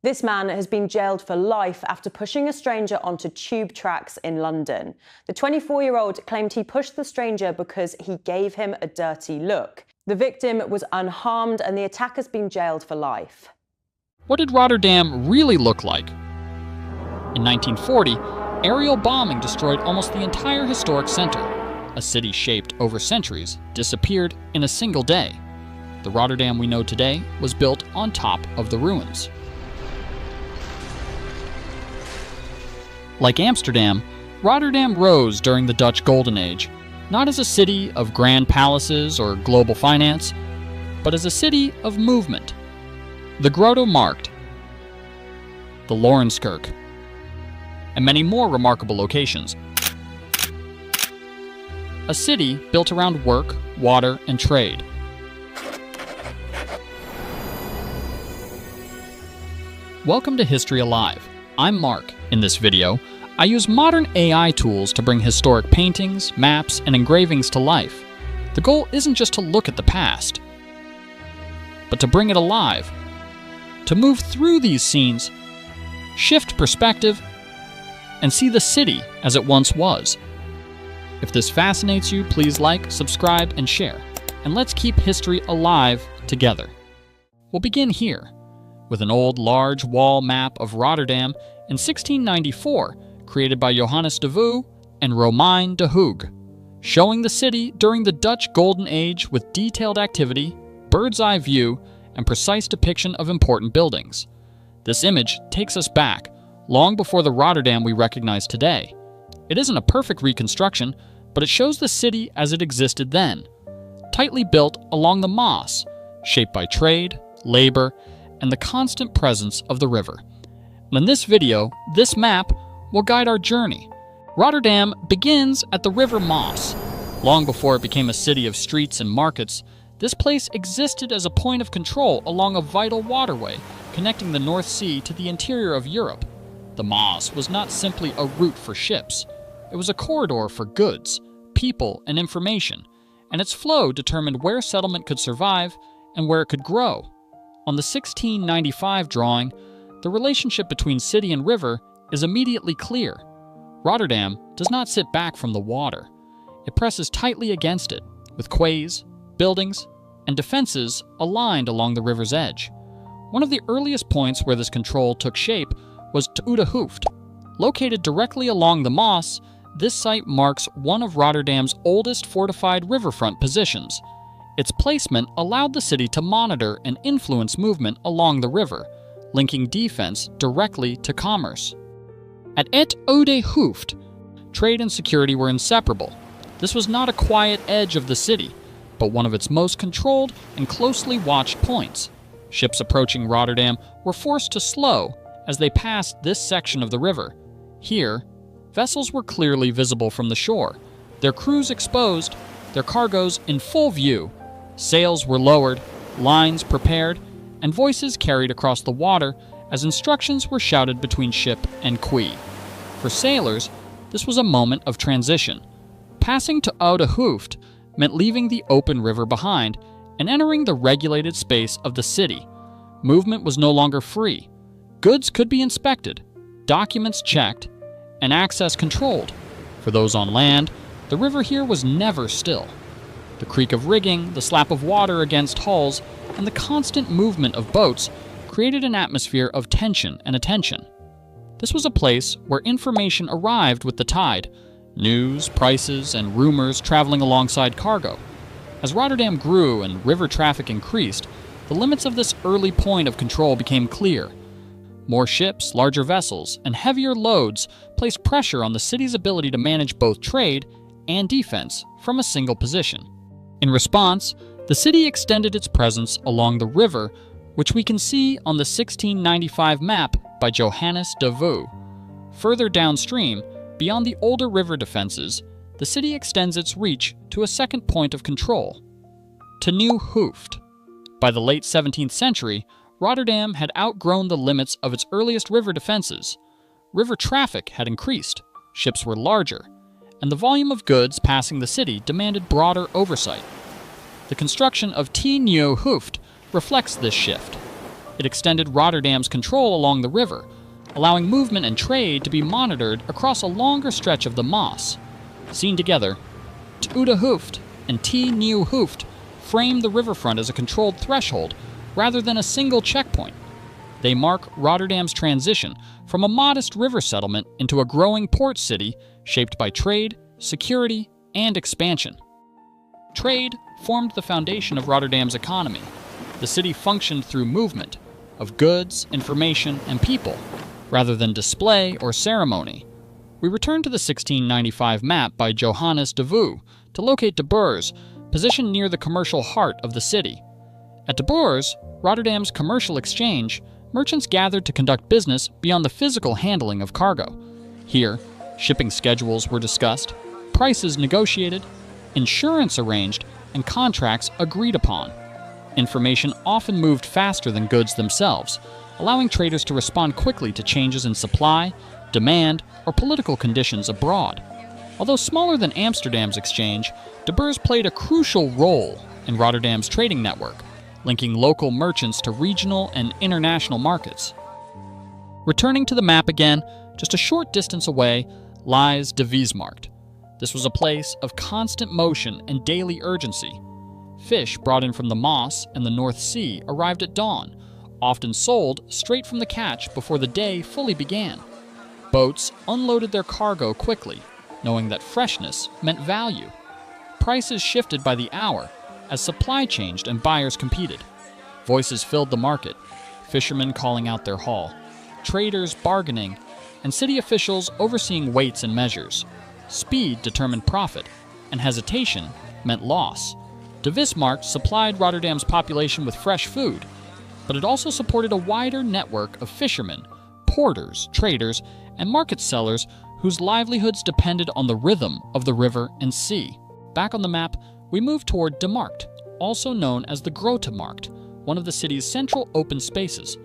This man has been jailed for life after pushing a stranger onto tube tracks in London. The 24-year-old claimed he pushed the stranger because he gave him a dirty look. The victim was unharmed and the attacker's been jailed for life. What did Rotterdam really look like? In 1940, aerial bombing destroyed almost the entire historic center. A city shaped over centuries disappeared in a single day. The Rotterdam we know today was built on top of the ruins. Like Amsterdam, Rotterdam rose during the Dutch Golden Age, not as a city of grand palaces or global finance, but as a city of movement. The Grote Markt, the Lorenskerk, and many more remarkable locations. A city built around work, water, and trade. Welcome to History Alive. I'm Mark. In this video, I use modern AI tools to bring historic paintings, maps, and engravings to life. The goal isn't just to look at the past, but to bring it alive, to move through these scenes, shift perspective, and see the city as it once was. If this fascinates you, please like, subscribe, and share. And let's keep history alive together. We'll begin here, with an old large wall map of Rotterdam in 1694, created by Johannes de Vaux and Romein de Hooge, showing the city during the Dutch Golden Age with detailed activity, bird's-eye view, and precise depiction of important buildings. This image takes us back, long before the Rotterdam we recognize today. It isn't a perfect reconstruction, but it shows the city as it existed then, tightly built along the Maas, shaped by trade, labor, and the constant presence of the river. And in this video, this map will guide our journey. Rotterdam begins at the River Maas. Long before it became a city of streets and markets, this place existed as a point of control along a vital waterway connecting the North Sea to the interior of Europe. The Maas was not simply a route for ships. It was a corridor for goods, people, and information, and its flow determined where settlement could survive and where it could grow. On the 1695 drawing, the relationship between city and river is immediately clear. Rotterdam does not sit back from the water. It presses tightly against it, with quays, buildings, and defenses aligned along the river's edge. One of the earliest points where this control took shape was Oude Hoofd. Located directly along the Maas, this site marks one of Rotterdam's oldest fortified riverfront positions. Its placement allowed the city to monitor and influence movement along the river, linking defense directly to commerce. At Oude Hoofd, trade and security were inseparable. This was not a quiet edge of the city, but one of its most controlled and closely watched points. Ships approaching Rotterdam were forced to slow as they passed this section of the river. Here, vessels were clearly visible from the shore, their crews exposed, their cargoes in full view. Sails were lowered, lines prepared, and voices carried across the water as instructions were shouted between ship and quay. For sailors, this was a moment of transition. Passing to Oude Hoofd meant leaving the open river behind and entering the regulated space of the city. Movement was no longer free. Goods could be inspected, documents checked, and access controlled. For those on land, the river here was never still. The creak of rigging, the slap of water against hulls, and the constant movement of boats created an atmosphere of tension and attention. This was a place where information arrived with the tide, news, prices, and rumors traveling alongside cargo. As Rotterdam grew and river traffic increased, the limits of this early point of control became clear. More ships, larger vessels, and heavier loads placed pressure on the city's ability to manage both trade and defense from a single position. In response, the city extended its presence along the river, which we can see on the 1695 map by Johannes de Vaux. Further downstream, beyond the older river defenses, the city extends its reach to a second point of control, to Nieuw Hoofd. By the late 17th century, Rotterdam had outgrown the limits of its earliest river defenses. River traffic had increased, ships were larger, and the volume of goods passing the city demanded broader oversight. The construction of Nieuw Hoofd reflects this shift. It extended Rotterdam's control along the river, allowing movement and trade to be monitored across a longer stretch of the Maas. Seen together, T Oude Hoofd and T Nieuw Hoofd frame the riverfront as a controlled threshold rather than a single checkpoint. They mark Rotterdam's transition from a modest river settlement into a growing port city shaped by trade, security, and expansion. Trade formed the foundation of Rotterdam's economy. The city functioned through movement of goods, information, and people, rather than display or ceremony. We return to the 1695 map by Johannes de Vaux to locate De Boers, positioned near the commercial heart of the city. At De Boers, Rotterdam's commercial exchange, merchants gathered to conduct business beyond the physical handling of cargo. Here, shipping schedules were discussed, prices negotiated, insurance arranged, and contracts agreed upon. Information often moved faster than goods themselves, allowing traders to respond quickly to changes in supply, demand, or political conditions abroad. Although smaller than Amsterdam's exchange, De Boers played a crucial role in Rotterdam's trading network, linking local merchants to regional and international markets. Returning to the map again, just a short distance away lies De Wijsmarkt. This was a place of constant motion and daily urgency. Fish brought in from the Maas and the North Sea arrived at dawn, often sold straight from the catch before the day fully began. Boats unloaded their cargo quickly, knowing that freshness meant value. Prices shifted by the hour as supply changed and buyers competed. Voices filled the market, fishermen calling out their haul, traders bargaining, and city officials overseeing weights and measures. Speed determined profit, and hesitation meant loss. De Wijsmarkt supplied Rotterdam's population with fresh food, but it also supported a wider network of fishermen, porters, traders, and market sellers whose livelihoods depended on the rhythm of the river and sea. Back on the map, we move toward De Markt, also known as the Grote Markt, one of the city's central open spaces.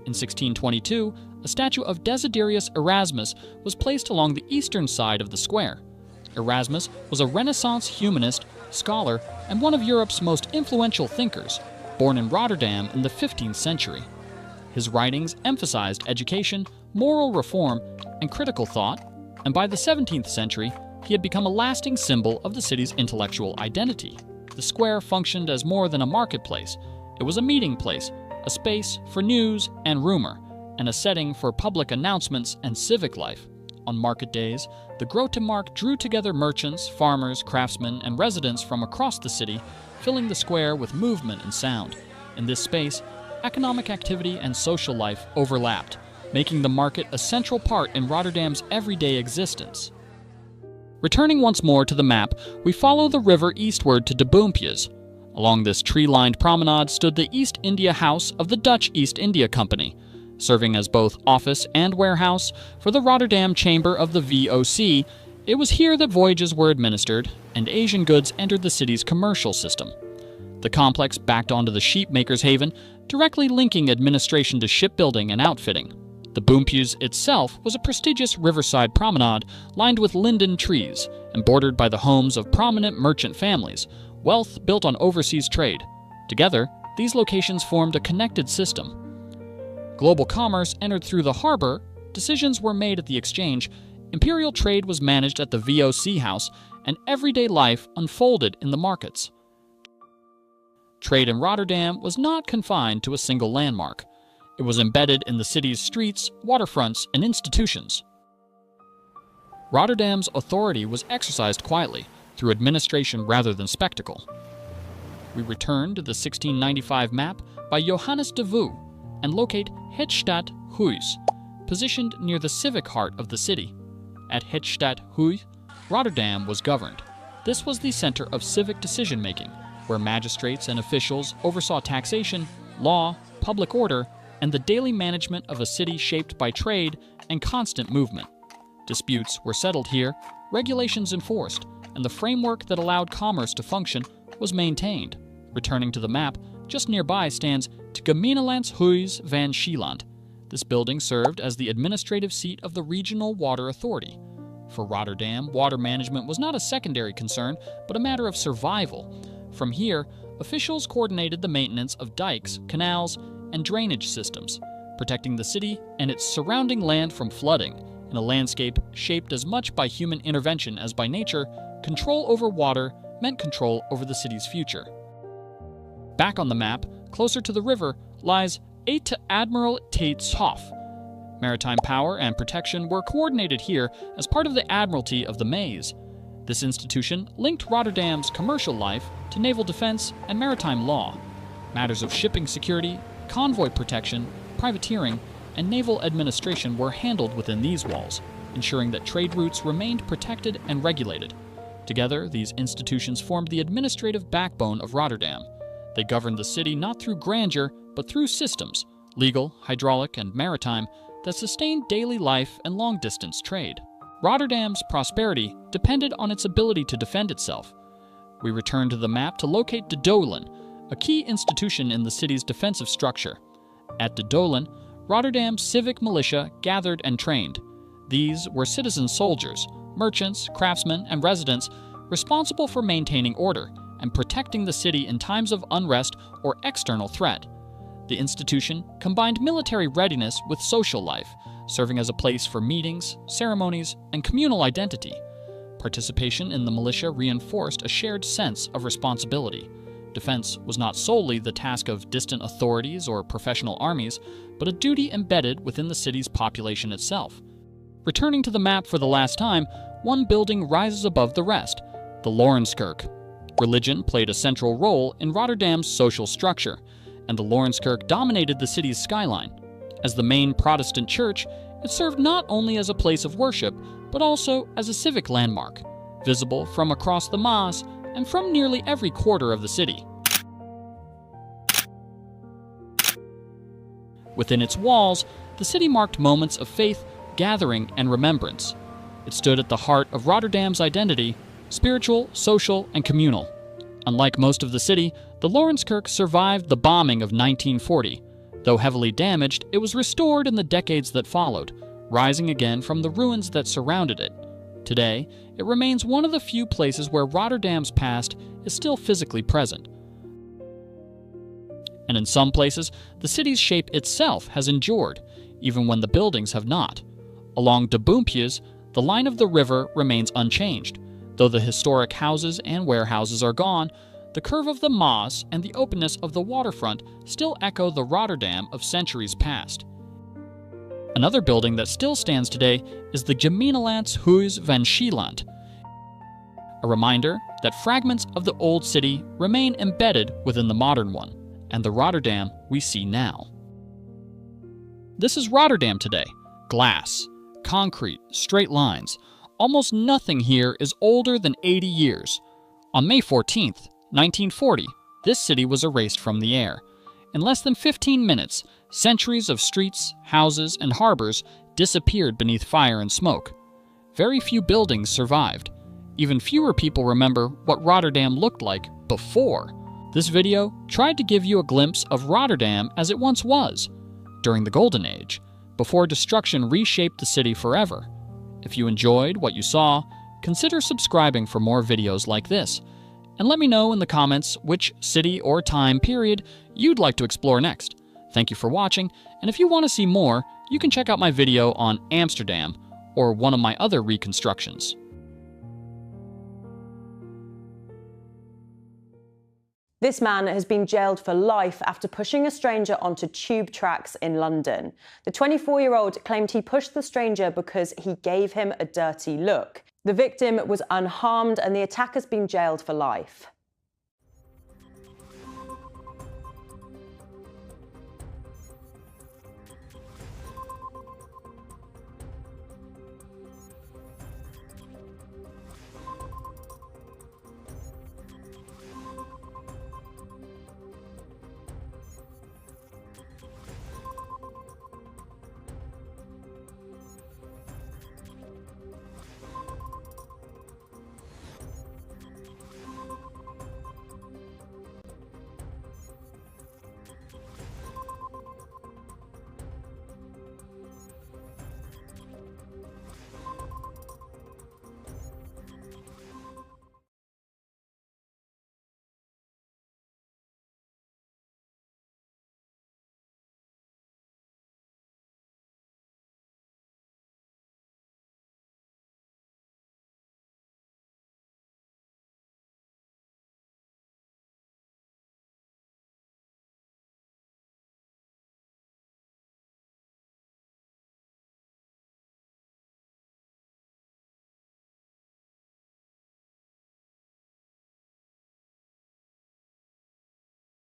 In 1622, a statue of Desiderius Erasmus was placed along the eastern side of the square. Erasmus was a Renaissance humanist, scholar, and one of Europe's most influential thinkers, born in Rotterdam in the 15th century. His writings emphasized education, moral reform, and critical thought, and by the 17th century, he had become a lasting symbol of the city's intellectual identity. The square functioned as more than a marketplace. It was a meeting place, a space for news and rumor, and a setting for public announcements and civic life. On market days, the Grote Markt drew together merchants, farmers, craftsmen, and residents from across the city, filling the square with movement and sound. In this space, economic activity and social life overlapped, making the market a central part in Rotterdam's everyday existence. Returning once more to the map, we follow the river eastward to De Boompjes. Along this tree-lined promenade stood the East India House of the Dutch East India Company, serving as both office and warehouse for the Rotterdam Chamber of the VOC. It was here that voyages were administered and Asian goods entered the city's commercial system. The complex backed onto the sheep maker's haven, directly linking administration to shipbuilding and outfitting. The Boompjes itself was a prestigious riverside promenade lined with linden trees and bordered by the homes of prominent merchant families, wealth built on overseas trade. Together, these locations formed a connected system. Global commerce entered through the harbor, decisions were made at the exchange, imperial trade was managed at the VOC house, and everyday life unfolded in the markets. Trade in Rotterdam was not confined to a single landmark. It was embedded in the city's streets, waterfronts, and institutions. Rotterdam's authority was exercised quietly, through administration rather than spectacle. We return to the 1695 map by Johannes de Vaux and locate Het Stad Huis, positioned near the civic heart of the city. At Het Stad Huis, Rotterdam was governed. This was the center of civic decision-making, where magistrates and officials oversaw taxation, law, public order, and the daily management of a city shaped by trade and constant movement. Disputes were settled here, regulations enforced, and the framework that allowed commerce to function was maintained. Returning to the map, just nearby stands Het Gemeentelandshuis van Schieland. This building served as the administrative seat of the Regional Water Authority. For Rotterdam, water management was not a secondary concern, but a matter of survival. From here, officials coordinated the maintenance of dikes, canals, and drainage systems, protecting the city and its surrounding land from flooding. In a landscape shaped as much by human intervention as by nature, control over water meant control over the city's future. Back on the map, closer to the river, lies Ete Admiral Tate's Hof. Maritime power and protection were coordinated here as part of the Admiralty of the Maze. This institution linked Rotterdam's commercial life to naval defense and maritime law. Matters of shipping security, convoy protection, privateering, and naval administration were handled within these walls, ensuring that trade routes remained protected and regulated. Together, these institutions formed the administrative backbone of Rotterdam. They governed the city not through grandeur, but through systems, legal, hydraulic, and maritime, that sustained daily life and long-distance trade. Rotterdam's prosperity depended on its ability to defend itself. We return to the map to locate de Doelen, a key institution in the city's defensive structure. At de Doelen, Rotterdam's civic militia gathered and trained. These were citizen soldiers, merchants, craftsmen, and residents responsible for maintaining order and protecting the city in times of unrest or external threat. The institution combined military readiness with social life, serving as a place for meetings, ceremonies, and communal identity. Participation in the militia reinforced a shared sense of responsibility. Defense was not solely the task of distant authorities or professional armies, but a duty embedded within the city's population itself. Returning to the map for the last time, one building rises above the rest, the Lorenskirk. Religion played a central role in Rotterdam's social structure, and the Lorenskirk dominated the city's skyline. As the main Protestant church, it served not only as a place of worship, but also as a civic landmark, visible from across the Maas and from nearly every quarter of the city. Within its walls, the city marked moments of faith, gathering, and remembrance. It stood at the heart of Rotterdam's identity, spiritual, social, and communal. Unlike most of the city, the Lorenskirk survived the bombing of 1940. Though heavily damaged, it was restored in the decades that followed, rising again from the ruins that surrounded it. Today, it remains one of the few places where Rotterdam's past is still physically present. And in some places, the city's shape itself has endured, even when the buildings have not. Along de Boompjes, the line of the river remains unchanged. Though the historic houses and warehouses are gone, the curve of the Maas and the openness of the waterfront still echo the Rotterdam of centuries past. Another building that still stands today is the Gemeentelands Huis van Schieland, a reminder that fragments of the old city remain embedded within the modern one, and the Rotterdam we see now. This is Rotterdam today. Glass, concrete, straight lines. Almost nothing here is older than 80 years. On May 14th, 1940, this city was erased from the air. In less than 15 minutes, centuries of streets, houses, and harbors disappeared beneath fire and smoke. Very few buildings survived. Even fewer people remember what Rotterdam looked like before. This video tried to give you a glimpse of Rotterdam as it once was, during the Golden Age, before destruction reshaped the city forever. If you enjoyed what you saw, consider subscribing for more videos like this, and let me know in the comments which city or time period you'd like to explore next. Thank you for watching, and if you want to see more, you can check out my video on Amsterdam or one of my other reconstructions. This man has been jailed for life after pushing a stranger onto tube tracks in London. The 24-year-old claimed he pushed the stranger because he gave him a dirty look. The victim was unharmed and the attacker's been jailed for life.